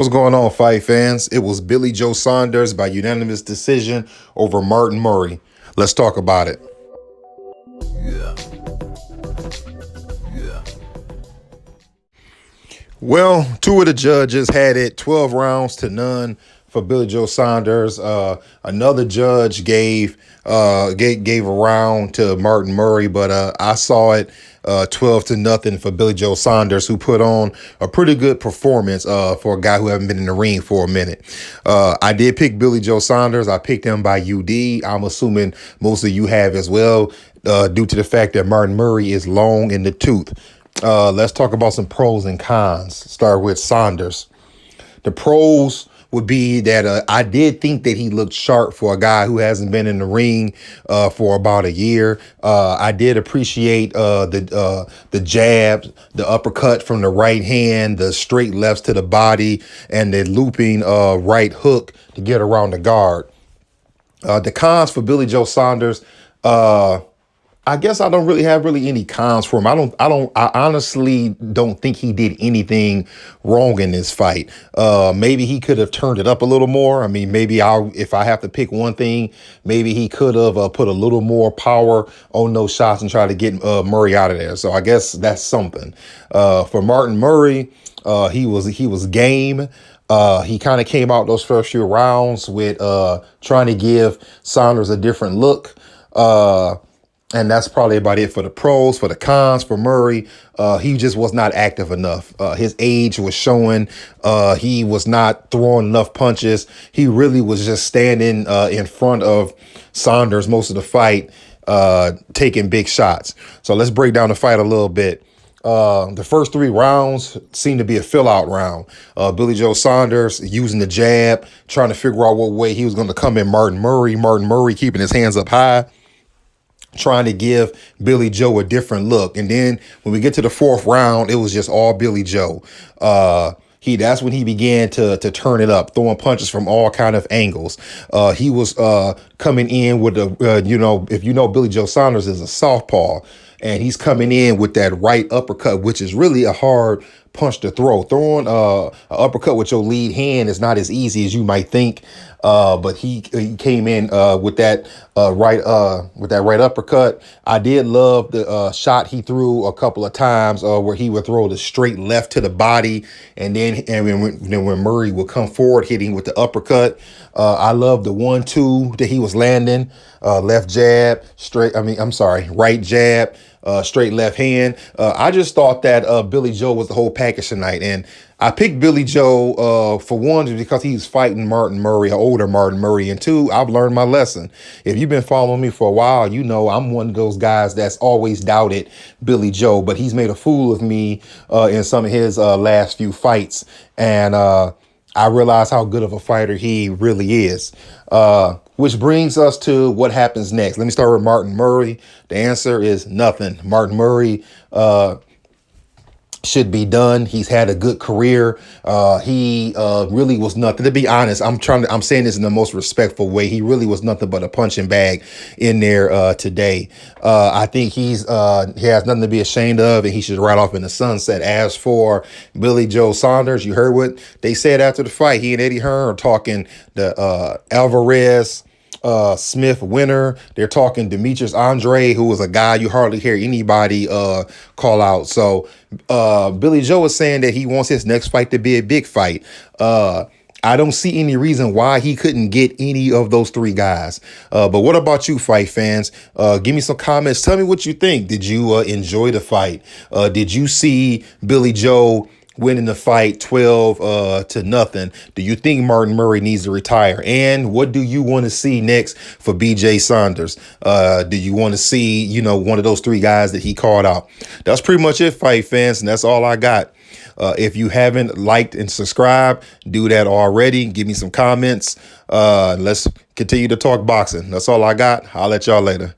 What's going on, fight fans? It was Billy Joe Saunders by unanimous decision over Martin Murray. Let's talk about it. Well, two of the judges had it 12 rounds to none for Billy Joe Saunders. Another judge gave a round to Martin Murray, but I saw it 12 to nothing for Billy Joe Saunders, who put on a pretty good performance for a guy who hasn't been in the ring for a minute. I did pick Billy Joe Saunders. I picked him by UD. I'm assuming most of you have as well, due to the fact that Martin Murray is long in the tooth. Let's talk about some pros and cons. Start with Saunders. The pros would be that I did think that he looked sharp for a guy who hasn't been in the ring for about a year. I did appreciate the jab, the uppercut from the right hand, the straight lefts to the body, and the looping right hook to get around the guard. The cons for Billy Joe Saunders, I guess I don't really have any cons for him. I honestly don't think he did anything wrong in this fight. Maybe he could have turned it up a little more. I mean, if I have to pick one thing, maybe he could have put a little more power on those shots and try to get Murray out of there. So I guess that's something. For Martin Murray, he was game. He kind of came out those first few rounds with trying to give Saunders a different look. And that's probably about it for the pros. For the cons, for Murray, he just was not active enough. His age was showing. He was not throwing enough punches. He really was just standing in front of Saunders most of the fight, taking big shots. So let's break down the fight a little bit. The first 3 rounds seemed to be a fill-out round. Billy Joe Saunders using the jab, trying to figure out what way he was going to come in Martin Murray. Martin Murray keeping his hands up high, trying to give Billy Joe a different look. And then when we get to the 4th round, it was just all Billy Joe. That's when he began to turn it up, throwing punches from all kind of angles. He was coming in with if you know Billy Joe Saunders is a southpaw, and he's coming in with that right uppercut, which is really a hard punch to throw. Throwing an uppercut with your lead hand is not as easy as you might think. But he came in with that right uppercut. I did love the shot he threw a couple of times where he would throw the straight left to the body, and when Murray would come forward hitting with the uppercut. I love the 1-2 that he was landing. Left jab, right jab, straight left hand. I just thought that Billy Joe was the whole package tonight. And I picked Billy Joe for one, because he's fighting Martin Murray, an older Martin Murray. And 2, I've learned my lesson. If you've been following me for a while, you know I'm one of those guys that's always doubted Billy Joe. But he's made a fool of me in some of his last few fights. And I realize how good of a fighter he really is. Which brings us to what happens next. Let me start with Martin Murray. The answer is nothing. Martin Murray should be done. He's had a good career. He really was nothing. To be honest, I'm saying this in the most respectful way. He really was nothing but a punching bag in there today. I think he has nothing to be ashamed of, and he should ride off in the sunset. As for Billy Joe Saunders, you heard what they said after the fight. He and Eddie Hearn are talking the Alvarez Smith winner. They're talking Demetrius Andre, who was a guy you hardly hear anybody call out. So Billy Joe is saying that he wants his next fight to be a big fight. I don't see any reason why he couldn't get any of those 3 guys. But what about you, fight fans? Give me some comments. Tell me what you think. Did you enjoy the fight? Did you see Billy Joe winning the fight 12 to nothing? Do you think Martin Murray needs to retire? And what do you want to see next for BJ Saunders? Do you want to see, one of those 3 guys that he called out? That's pretty much it, fight fans, and that's all I got. If you haven't liked and subscribed, do that already. Give me some comments. Let's continue to talk boxing. That's all I got. I'll let y'all later.